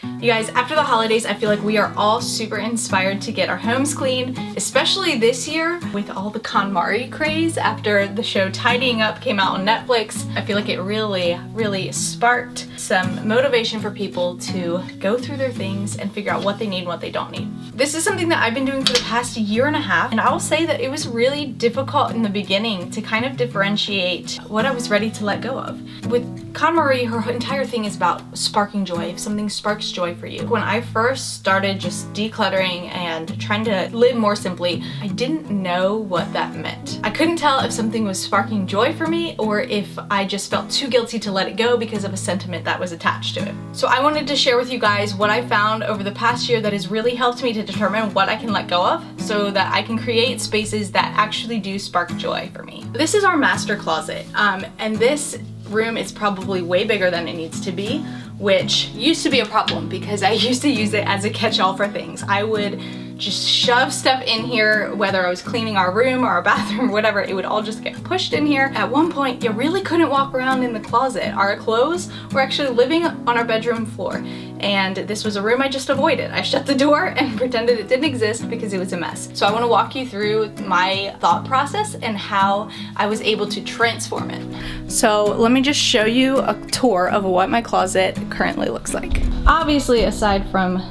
You guys, after the holidays, I feel like we are all super inspired to get our homes clean, especially this year with all the KonMari craze after the show Tidying Up came out on Netflix. I feel like it really sparked some motivation for people to go through their things and figure out what they need and what they don't need. This is something that I've been doing for the past year and a half, and I will say that it was really difficult in the beginning to kind of differentiate what I was ready to let go of. With KonMari, her entire thing is about sparking joy. If something sparks joy for you. When I first started just decluttering and trying to live more simply, I didn't know what that meant. I couldn't tell if something was sparking joy for me or if I just felt too guilty to let it go because of a sentiment that was attached to it. So I wanted to share with you guys what I found over the past year that has really helped me to determine what I can let go of so that I can create spaces that actually do spark joy for me. This is our master closet, and this room is probably way bigger than it needs to be, which used to be a problem because I used to use it as a catch-all for things. I would just shove stuff in here, whether I was cleaning our room or our bathroom or whatever, it would all just get pushed in here. At one point, you really couldn't walk around in the closet. Our clothes were actually living on our bedroom floor, and this was a room I just avoided. I shut the door and pretended it didn't exist because it was a mess. So I want to walk you through my thought process and how I was able to transform it. So let me just show you a tour of what my closet currently looks like. Obviously, aside from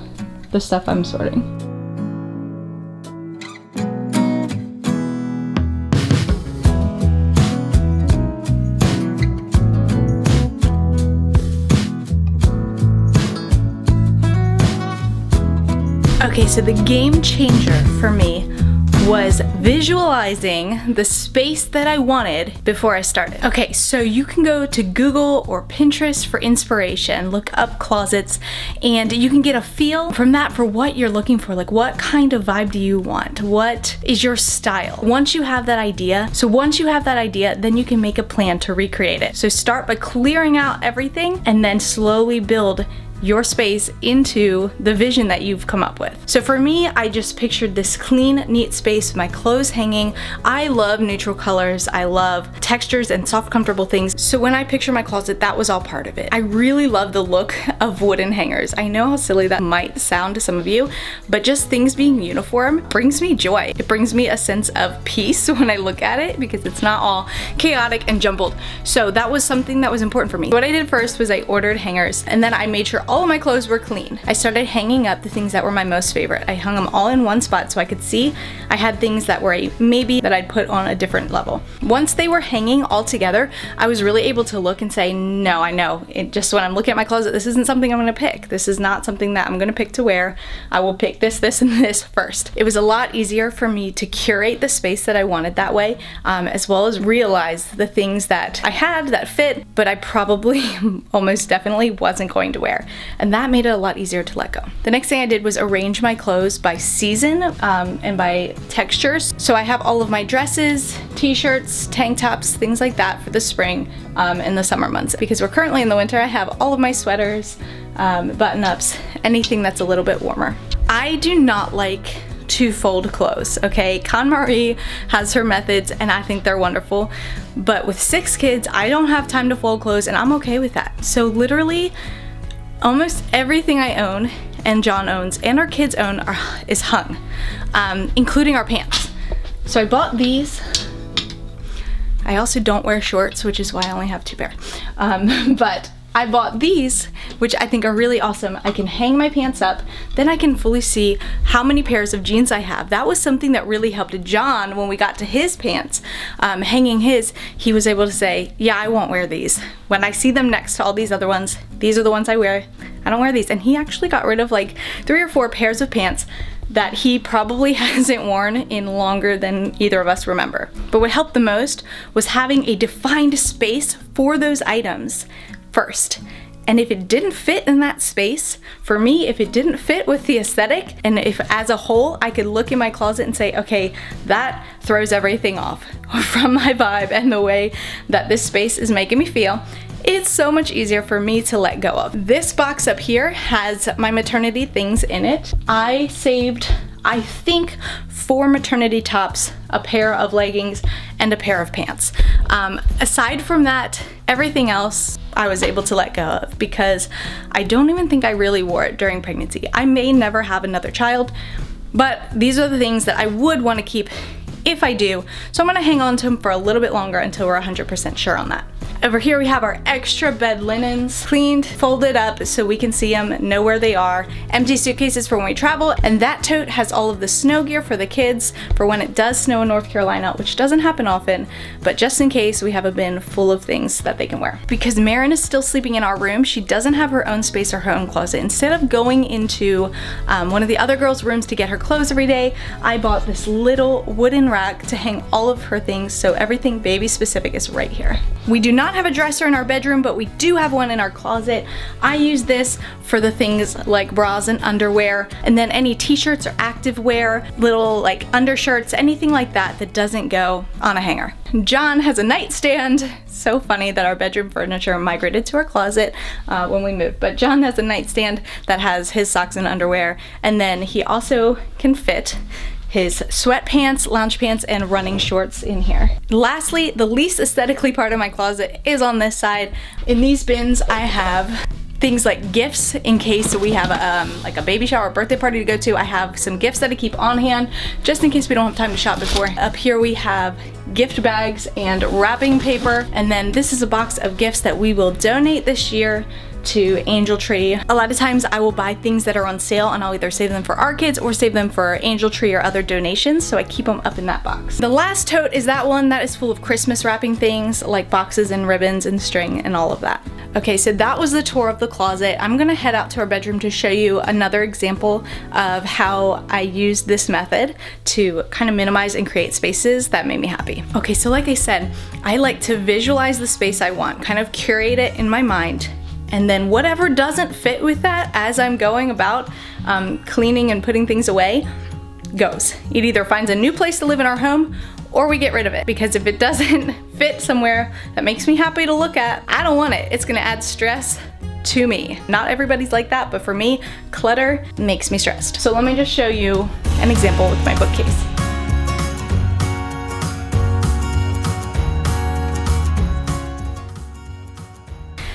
the stuff I'm sorting. Okay, so the game changer for me was visualizing the space that I wanted before I started. Okay, so you can go to Google or Pinterest for inspiration, look up closets, and you can get a feel from that for what you're looking for. Like, what kind of vibe do you want? What is your style? Once you have that idea, then you can make a plan to recreate it. So start by clearing out everything and then slowly build your space into the vision that you've come up with. So for me, I just pictured this clean, neat space with my clothes hanging. I love neutral colors. I love textures and soft, comfortable things. So when I picture my closet, that was all part of it. I really love the look of wooden hangers. I know how silly that might sound to some of you, but just things being uniform brings me joy. It brings me a sense of peace when I look at it because it's not all chaotic and jumbled. So that was something that was important for me. What I did first was I ordered hangers, and then I made sure all of my clothes were clean. I started hanging up the things that were my most favorite. I hung them all in one spot so I could see. I had things that were a maybe that I'd put on a different level. Once they were hanging all together, I was really able to look and say, no, I know. Just when I'm looking at my closet, this isn't something I'm gonna pick. This is not something that I'm gonna pick to wear. I will pick this, this, and this first. It was a lot easier for me to curate the space that I wanted that way, as well as realize the things that I had that fit, but I probably almost definitely wasn't going to wear. And that made it a lot easier to let go. The next thing I did was arrange my clothes by season and by textures. So I have all of my dresses, t-shirts, tank tops, things like that for the spring and the summer months. Because we're currently in the winter, I have all of my sweaters, button-ups, anything that's a little bit warmer. I do not like to fold clothes, okay? KonMari has her methods and I think they're wonderful, but with 6 kids, I don't have time to fold clothes and I'm okay with that. So literally, almost everything I own and John owns and our kids own is hung, including our pants. So I bought these. I also don't wear shorts, which is why I only have 2 pair. But I bought these, which I think are really awesome. I can hang my pants up, then I can fully see how many pairs of jeans I have. That was something that really helped John when we got to his pants, hanging his. He was able to say, yeah, I won't wear these. When I see them next to all these other ones, these are the ones I wear. I don't wear these. And he actually got rid of like 3 or 4 pairs of pants that he probably hasn't worn in longer than either of us remember. But what helped the most was having a defined space for those items first. And if it didn't fit in that space, for me, if it didn't fit with the aesthetic, and if as a whole I could look in my closet and say, okay, that throws everything off from my vibe and the way that this space is making me feel, it's so much easier for me to let go of. This box up here has my maternity things in it. I saved, I think, 4 maternity tops, a pair of leggings, and a pair of pants. Aside from that, everything else I was able to let go of, because I don't even think I really wore it during pregnancy. I may never have another child, but these are the things that I would want to keep if I do. So I'm gonna hang on to them for a little bit longer until we're 100% sure on that. Over here we have our extra bed linens, cleaned, folded up so we can see them, know where they are. Empty suitcases for when we travel, and that tote has all of the snow gear for the kids for when it does snow in North Carolina, which doesn't happen often, but just in case, we have a bin full of things that they can wear. Because Marin is still sleeping in our room, she doesn't have her own space or her own closet. Instead of going into one of the other girls' rooms to get her clothes every day, I bought this little wooden rack to hang all of her things, so everything baby specific is right here. We do not have a dresser in our bedroom, but we do have one in our closet. I use this for the things like bras and underwear, and then any t-shirts or active wear, little like undershirts, anything like that that doesn't go on a hanger. John has a nightstand. So funny that our bedroom furniture migrated to our closet when we moved, but John has a nightstand that has his socks and underwear, and then he also can fit his sweatpants, lounge pants, and running shorts in here. Lastly, the least aesthetically part of my closet is on this side. In these bins, I have things like gifts in case we have like a baby shower or birthday party to go to. I have some gifts that I keep on hand just in case we don't have time to shop before. Up here we have gift bags and wrapping paper, and then this is a box of gifts that we will donate this year to Angel Tree. A lot of times I will buy things that are on sale and I'll either save them for our kids or save them for Angel Tree or other donations, so I keep them up in that box. The last tote is that one that is full of Christmas wrapping things like boxes and ribbons and string and all of that. Okay, so that was the tour of the closet. I'm gonna head out to our bedroom to show you another example of how I use this method to kind of minimize and create spaces that make me happy. Okay, so like I said, I like to visualize the space I want, kind of curate it in my mind, and then whatever doesn't fit with that as I'm going about cleaning and putting things away goes. It either finds a new place to live in our home or we get rid of it, because if it doesn't fit somewhere that makes me happy to look at, I don't want it. It's gonna add stress to me. Not everybody's like that, but for me, clutter makes me stressed. So let me just show you an example with my bookcase.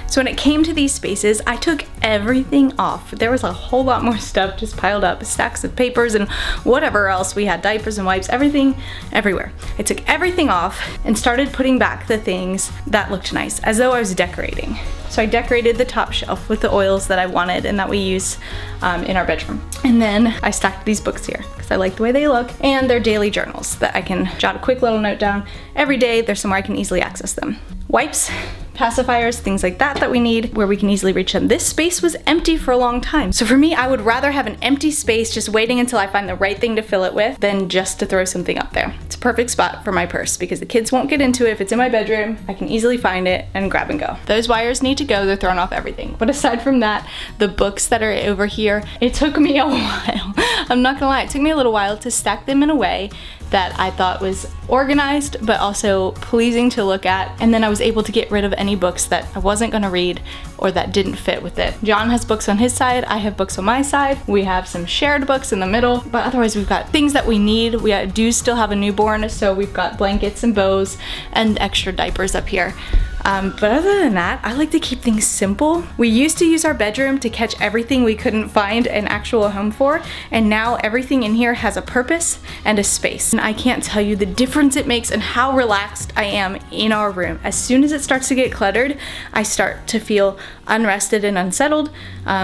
So when it came to these spaces, I took everything off. There was a whole lot more stuff just piled up, stacks of papers and whatever else we had, diapers and wipes, everything, everywhere. I took everything off and started putting back the things that looked nice, as though I was decorating. So I decorated the top shelf with the oils that I wanted and that we use in our bedroom. And then I stacked these books here because I like the way they look, and they're daily journals that I can jot a quick little note down every day. There's somewhere I can easily access them. Wipes, pacifiers, things like that that we need where we can easily reach them. This space was empty for a long time. So for me, I would rather have an empty space just waiting until I find the right thing to fill it with than just to throw something up there. It's a perfect spot for my purse because the kids won't get into it. If it's in my bedroom, I can easily find it and grab and go. Those wires need to go, they're throwing off everything. But aside from that, the books that are over here, it took me a while. I'm not gonna lie, it took me a little while to stack them in a way that I thought was organized but also pleasing to look at, and then I was able to get rid of any books that I wasn't gonna read or that didn't fit with it. John has books on his side, I have books on my side, we have some shared books in the middle, but otherwise we've got things that we need. We do still have a newborn, so we've got blankets and bows and extra diapers up here. But other than that, I like to keep things simple. We used to use our bedroom to catch everything we couldn't find an actual home for, and now everything in here has a purpose and a space. And I can't tell you the difference it makes and how relaxed I am in our room. As soon as it starts to get cluttered, I start to feel unrested and unsettled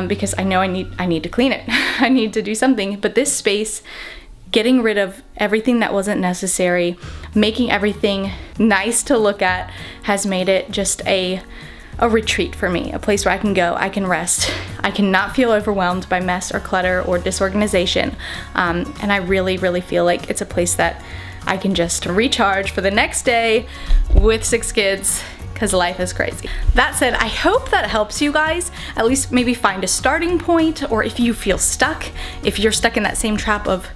because I know I need to clean it. I need to do something, but this space, getting rid of everything that wasn't necessary, making everything nice to look at, has made it just a retreat for me, a place where I can go, I can rest, I can not feel overwhelmed by mess or clutter or disorganization, and I really, really feel like it's a place that I can just recharge for the next day with 6 kids, because life is crazy. That said, I hope that helps you guys at least maybe find a starting point, or if you feel stuck, if you're stuck in that same trap of,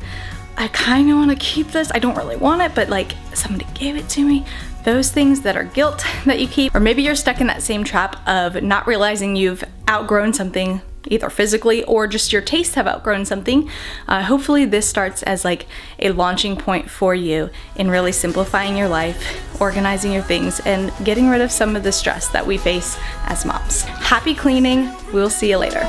I kind of want to keep this, I don't really want it, but like somebody gave it to me. Those things that are guilt that you keep, or maybe you're stuck in that same trap of not realizing you've outgrown something either physically or just your tastes have outgrown something, hopefully this starts as like a launching point for you in really simplifying your life, organizing your things, and getting rid of some of the stress that we face as moms. Happy cleaning. We'll see you later.